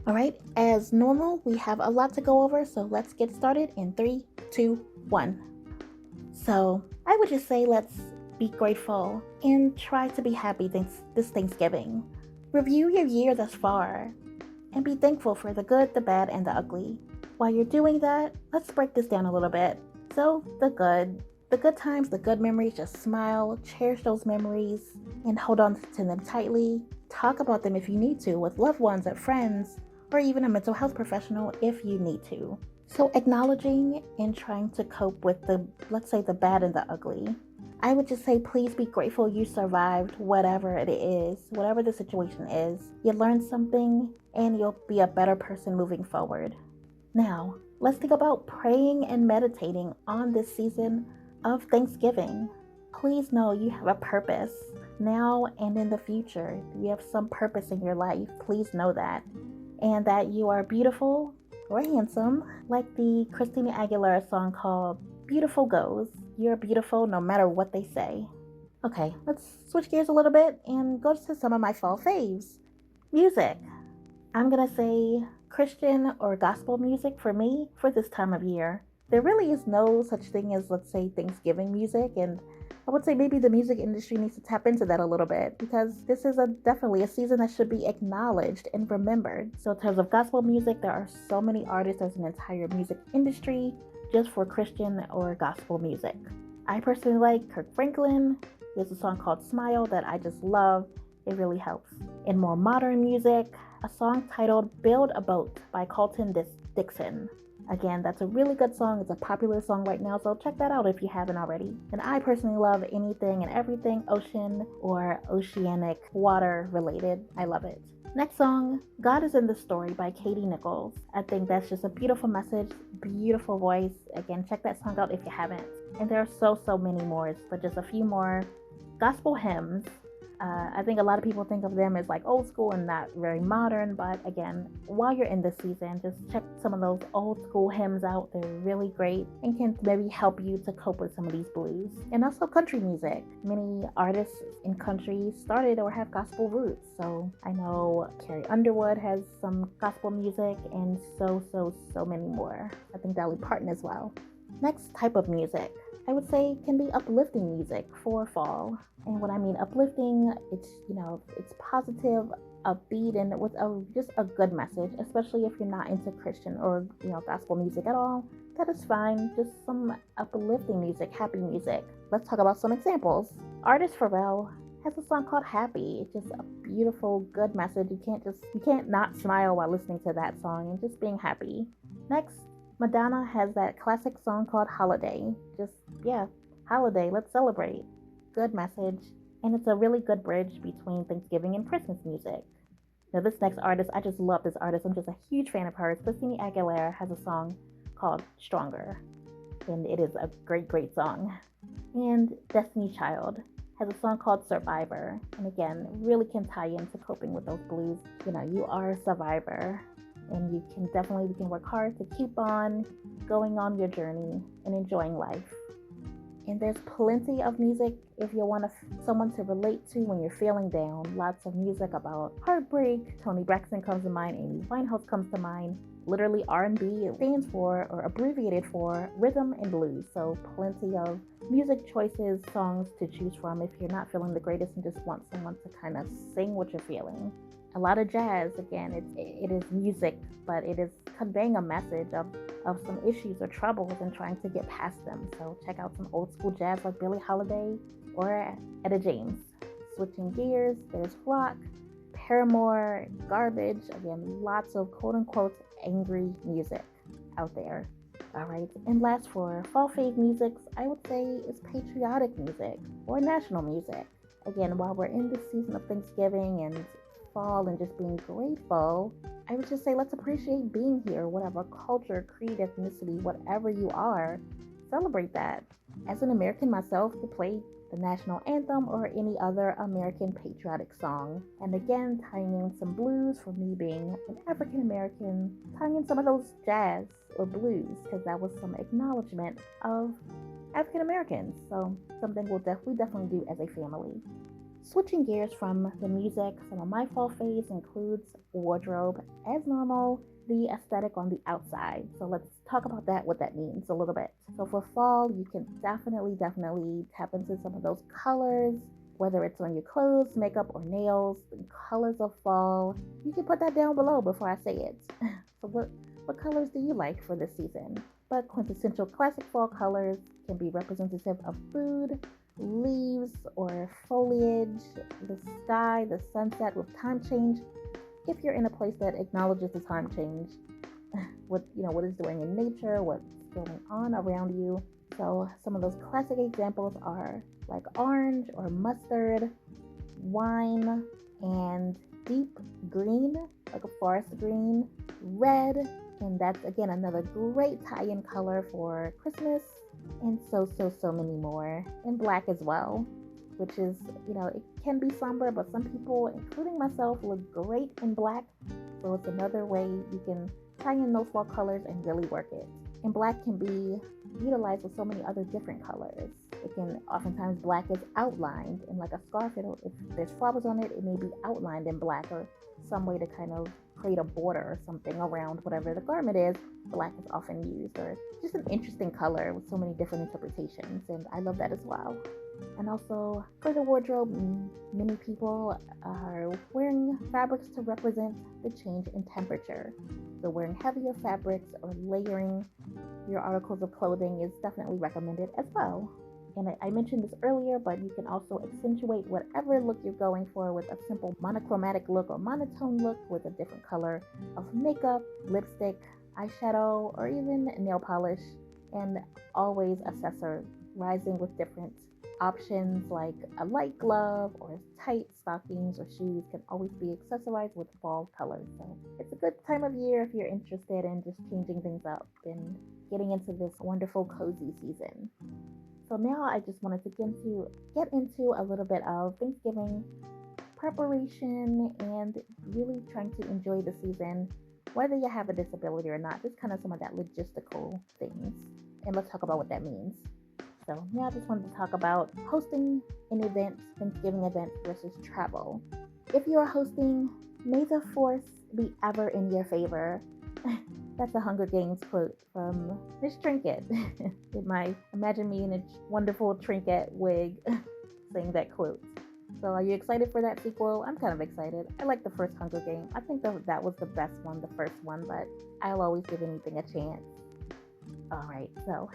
All right, as normal, we have a lot to go over, so let's get started in three, two, one. So, I would just say let's be grateful and try to be happy this Thanksgiving. Review your year thus far and be thankful for the good, the bad, and the ugly. While you're doing that, let's break this down a little bit. So, the good times, the good memories, just smile, cherish those memories, and hold on to them tightly. Talk about them if you need to with loved ones or friends, or even a mental health professional if you need to. So, acknowledging and trying to cope with let's say, the bad and the ugly. I would just say, please be grateful you survived whatever it is, whatever the situation is. You learned something and you'll be a better person moving forward. Now, let's think about praying and meditating on this season of Thanksgiving. Please know you have a purpose now and in the future. You have some purpose in your life. Please know that. And that you are beautiful or handsome, like the Christina Aguilera song called Beautiful Goes. You're beautiful no matter what they say. Okay, let's switch gears a little bit and go to some of my fall faves. Music. I'm gonna say Christian or gospel music for me for this time of year. There really is no such thing as, let's say, Thanksgiving music, and I would say maybe the music industry needs to tap into that a little bit because this is definitely a season that should be acknowledged and remembered. So, in terms of gospel music, there are so many artists, there's an entire music industry just for Christian or gospel music. I personally like Kirk Franklin. He has a song called Smile that I just love. It really helps. In more modern music, a song titled Build a Boat by Colton Dixon. Again, that's a really good song. It's a popular song right now, so check that out if you haven't already. And I personally love anything and everything ocean or oceanic water related. I love it. Next song, God is in the Story by Katie Nichols. I think that's just a beautiful message, beautiful voice. Again, check that song out if you haven't. And there are so many more, but just a few more. Gospel hymns. I think a lot of people think of them as like old school and not very modern, but again, while you're in this season, just check some of those old school hymns out. They're really great and can maybe help you to cope with some of these blues. And also country music. Many artists in country started or have gospel roots. So I know Carrie Underwood has some gospel music and so many more. I think Dolly Parton as well. Next type of music, I would say, can be uplifting music for fall. And when I mean uplifting, it's positive, upbeat, and with just a good message, especially if you're not into Christian or, gospel music at all. That is fine. Just some uplifting music, happy music. Let's talk about some examples. Artist Pharrell has a song called Happy. It's just a beautiful, good message. You can't not smile while listening to that song and just being happy. Next, Madonna has that classic song called Holiday. Holiday, let's celebrate. Good message. And it's a really good bridge between Thanksgiving and Christmas music. Now, this next artist, I just love this artist. I'm just a huge fan of hers. Christina Aguilera has a song called Stronger. And it is a great song. And Destiny Child has a song called Survivor. And again, really can tie into coping with those blues. You are a survivor. And we can work hard to keep on going on your journey and enjoying life. And there's plenty of music if you want someone to relate to when you're feeling down. Lots of music about heartbreak. Toni Braxton comes to mind. Amy Winehouse comes to mind. Literally R&B stands for, or abbreviated for, rhythm and blues. So plenty of music choices, songs to choose from if you're not feeling the greatest and just want someone to kind of sing what you're feeling. A lot of jazz, again, it is music, but it is conveying a message of some issues or troubles and trying to get past them. So check out some old school jazz like Billie Holiday or Etta James. Switching gears, there's rock, Paramore, Garbage. Again, lots of quote unquote angry music out there. All right, and last, for fall fave musics, I would say is patriotic music or national music. Again, while we're in this season of Thanksgiving and fall and just being grateful, I would just say let's appreciate being here, whatever culture, creed, ethnicity, whatever you are, celebrate that. As an American myself, to play the national anthem or any other American patriotic song. And again, tying in some blues for me being an African American, tying in some of those jazz or blues, because that was some acknowledgement of African Americans. So something we definitely do as a family. Switching gears from the music, some of my fall faves includes wardrobe. As normal, the aesthetic on the outside. So let's talk about that, what that means a little bit. So for fall, you can definitely tap into some of those colors, whether it's on your clothes, makeup, or nails, the colors of fall. You can put that down below before I say it. So what colors do you like for this season? But quintessential classic fall colors can be representative of food, leaves or foliage, the sky, the sunset with time change. If you're in a place that acknowledges the time change, what is doing in nature, what's going on around you. So some of those classic examples are like orange or mustard, wine, and deep green, like a forest green, red, and that's again another great tie-in color for Christmas, and so many more, and black as well, which is, it can be somber, but some people, including myself, look great in black. So it's another way you can tie in those fall colors and really work it. And black can be utilized with so many other different colors. It can, oftentimes black is outlined in like a scarf. If there's flowers on it, it may be outlined in black, or some way to kind of create a border or something around whatever the garment is. Black is often used, or just an interesting color with so many different interpretations, and I love that as well. And also for the wardrobe, many people are wearing fabrics to represent the change in temperature. So wearing heavier fabrics or layering your articles of clothing is definitely recommended as well. And I mentioned this earlier, but you can also accentuate whatever look you're going for with a simple monochromatic look or monotone look with a different color of makeup, lipstick, eyeshadow, or even nail polish. And always accessorizing with different options like a light glove or tight stockings or shoes can always be accessorized with fall colors. So it's a good time of year if you're interested in just changing things up and getting into this wonderful cozy season. So now I just wanted to get into a little bit of Thanksgiving preparation and really trying to enjoy the season, whether you have a disability or not, just kind of some of that logistical things. And let's talk about what that means. So now I just wanted to talk about hosting an event, Thanksgiving event versus travel. If you are hosting, may the force be ever in your favor. That's a Hunger Games quote from Miss Trinket. Imagine me in a wonderful Trinket wig saying that quote. So are you excited for that sequel? I'm kind of excited. I like the first Hunger Game. I think that was the best one, the first one, but I'll always give anything a chance. All right, so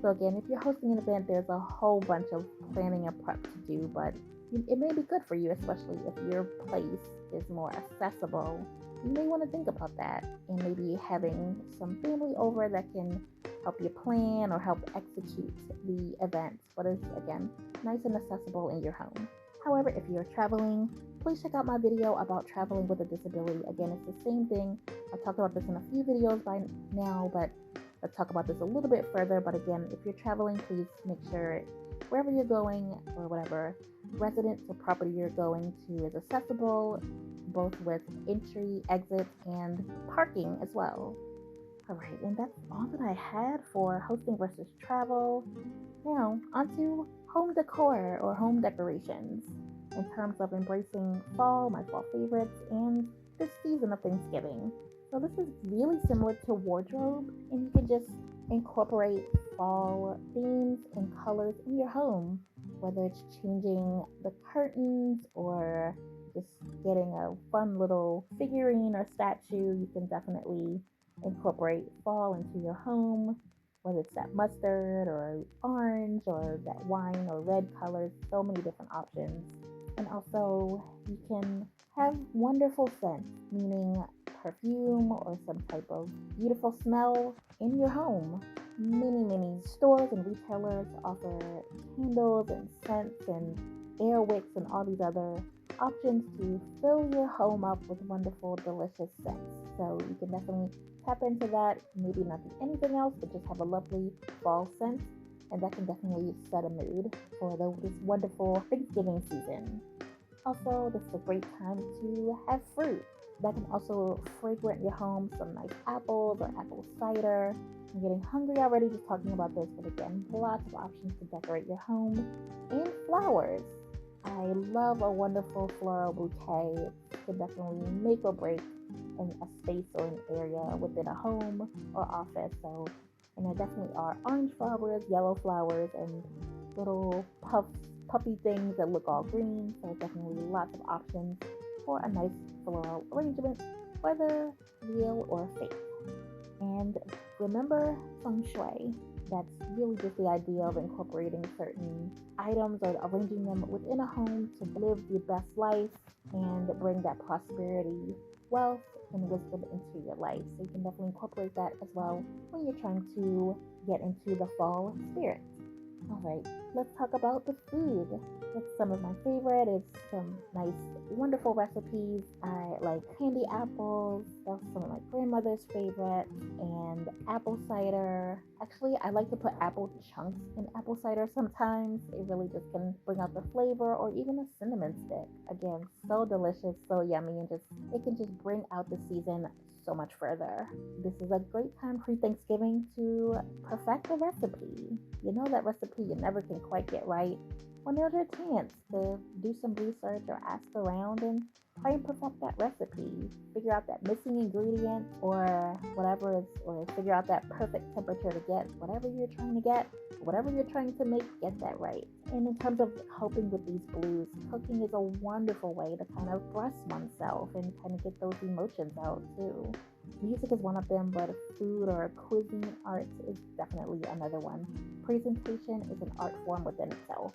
again, if you're hosting an event, there's a whole bunch of planning and prep to do, but it may be good for you, especially if your place is more accessible. You may want to think about that, and maybe having some family over that can help you plan or help execute the event, but it's, again, nice and accessible in your home. However, if you're traveling, please check out my video about traveling with a disability. Again, it's the same thing. I've talked about this in a few videos by now, but let's talk about this a little bit further. But again, if you're traveling, please make sure wherever you're going or whatever residence or property you're going to is accessible, both with entry, exit, and parking as well. All right, and that's all that I had for hosting versus travel. Now, onto home decor or home decorations in terms of embracing fall, my fall favorites, and this season of Thanksgiving. So this is really similar to wardrobe, and you can just incorporate fall themes and colors in your home, whether it's changing the curtains or just getting a fun little figurine or statue. You can definitely incorporate fall into your home, whether it's that mustard or orange or that wine or red colors, so many different options. And also you can have wonderful scents, meaning perfume or some type of beautiful smell in your home. Many stores and retailers offer candles and scents and air wicks and all these other options to fill your home up with wonderful, delicious scents. So you can definitely tap into that. Maybe not do anything else, but just have a lovely fall scent, and that can definitely set a mood for this wonderful Thanksgiving season. Also, this is a great time to have fruit. That can also fragrant your home, some nice apples or apple cider. I'm getting hungry already just talking about this, but again, lots of options to decorate your home. And flowers. I love a wonderful floral bouquet. It can definitely make or break in a space or an area within a home or office. So, and there definitely are orange flowers, yellow flowers, and little puffy things that look all green. So definitely lots of options for a nice floral arrangement, whether real or fake. And remember feng shui. That's really just the idea of incorporating certain items or arranging them within a home to live the best life and bring that prosperity, wealth, and wisdom into your life. So you can definitely incorporate that as well when you're trying to get into the fall spirit. All right, let's talk about the food. It's some of my favorite. It's some nice, wonderful recipes. I like candy apples. That's some of my grandmother's favorite. And apple cider. Actually, I like to put apple chunks in apple cider sometimes. It really just can bring out the flavor, or even a cinnamon stick. Again, so delicious, so yummy, and just it can just bring out the season so much further. This is a great time pre-Thanksgiving to perfect a recipe. You know that recipe you never can quite get right. Well, now's your chance to do some research or ask around and try and perfect that recipe. Figure out that missing ingredient or whatever is, or figure out that perfect temperature to get whatever you're trying to get, whatever you're trying to make, get that right. And in terms of coping with these blues, cooking is a wonderful way to kind of bless oneself and kind of get those emotions out too. Music is one of them, but food or cuisine arts is definitely another one. Presentation is an art form within itself.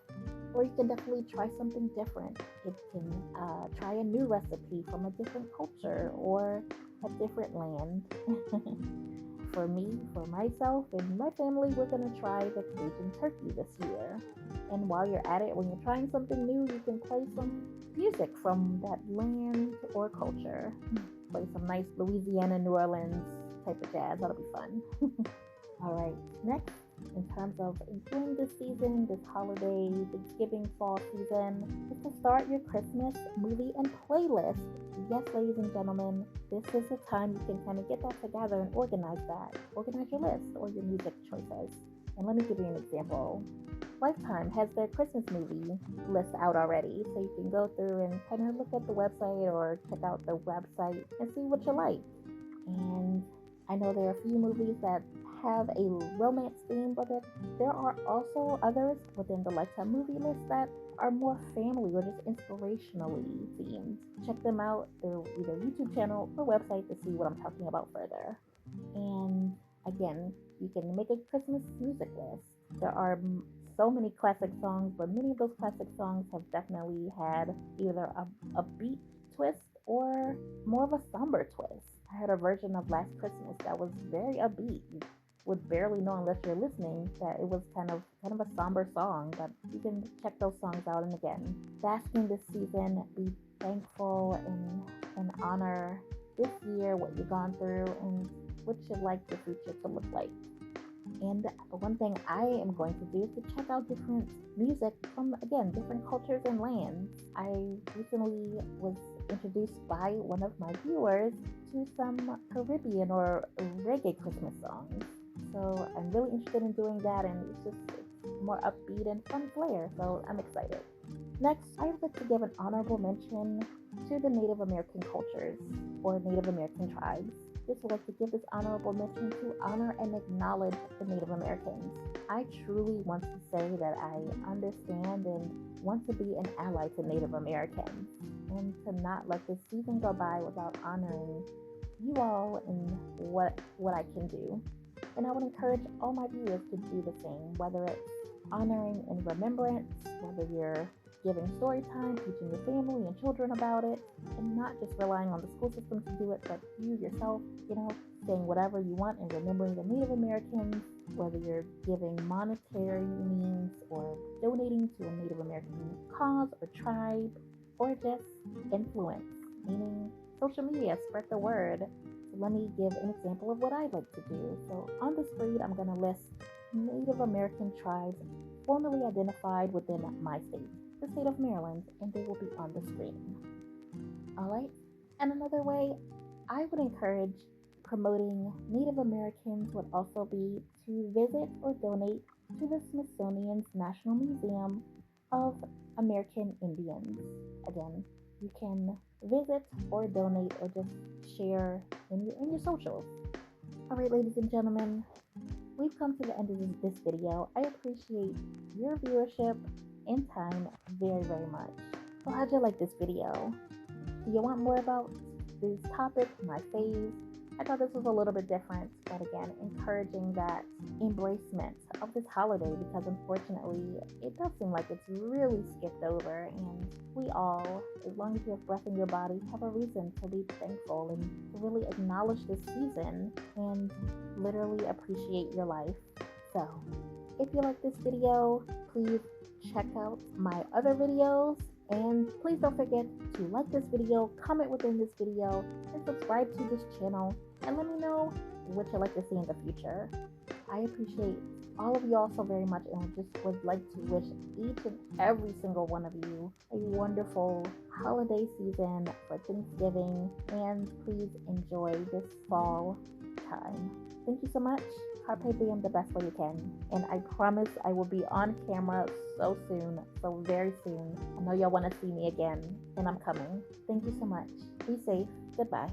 Or you can definitely try something different. You can try a new recipe from a different culture or a different land. For me, for myself, and my family, we're going to try the Cajun turkey this year. And while you're at it, when you're trying something new, you can play some music from that land or culture. Play some nice Louisiana, New Orleans type of jazz. That'll be fun. All right, next, in terms of enjoying this season, this holiday, Thanksgiving, fall season, is to start your Christmas movie and playlist. Yes, ladies and gentlemen, this is the time you can kind of get that together and organize that. Organize your list or your music choices. And let me give you an example. Lifetime has their Christmas movie list out already, so you can go through and kind of look at the website or check out the website and see what you like. And I know there are a few movies that have a romance theme, but there are also others within the Lifetime movie list that are more family or just inspirationally themed. Check them out through either YouTube channel or website to see what I'm talking about further. And again, you can make a Christmas music list. There are so many classic songs, but many of those classic songs have definitely had either a beat twist or more of a somber twist. I heard a version of Last Christmas that was very upbeat. You would barely know unless you're listening that it was kind of a somber song, but you can check those songs out. And again, basking this season, be thankful and honor this year, what you've gone through, and what you'd like the future to look like. And one thing I am going to do is to check out different music from, again, different cultures and lands. I recently was introduced by one of my viewers to some Caribbean or reggae Christmas songs. So I'm really interested in doing that, and it's more upbeat and fun flair. So I'm excited. Next, I would like to give an honorable mention to the Native American cultures or Native American tribes. Just would like to give this honorable mention to honor and acknowledge the Native Americans. I truly want to say that I understand and want to be an ally to Native Americans, and to not let this season go by without honoring you all and what I can do. And I would encourage all my viewers to do the same, whether it's honoring in remembrance, whether you're giving story time, teaching your family and children about it, and not just relying on the school system to do it, but you yourself, saying whatever you want and remembering the Native Americans, whether you're giving monetary means or donating to a Native American cause or tribe, or just influence, meaning social media, spread the word. So let me give an example of what I like to do. So on this read, I'm going to list Native American tribes formerly identified within my state, the state of Maryland, and they will be on the screen. All right. And another way I would encourage promoting Native Americans would also be to visit or donate to the Smithsonian's National Museum of American Indians. Again, you can visit or donate or just share in your socials. All right, ladies and gentlemen, we've come to the end of this video. I appreciate your viewership and time very, very much. So how'd you like this video? Do you want more about these topics, my faves? I thought this was a little bit different, but again, encouraging that embracement of this holiday because unfortunately, it does seem like it's really skipped over. And we all, as long as you have breath in your body, have a reason to be thankful and to really acknowledge this season and literally appreciate your life. So, if you like this video, please check out my other videos. And please don't forget to like this video, comment within this video, and subscribe to this channel. And let me know what you'd like to see in the future. I appreciate all of y'all so very much, and just would like to wish each and every single one of you a wonderful holiday season for Thanksgiving. And please enjoy this fall time. Thank you so much. Carpe Diem the best way you can. And I promise I will be on camera so soon, so very soon. I know y'all want to see me again, and I'm coming. Thank you so much. Be safe. Goodbye.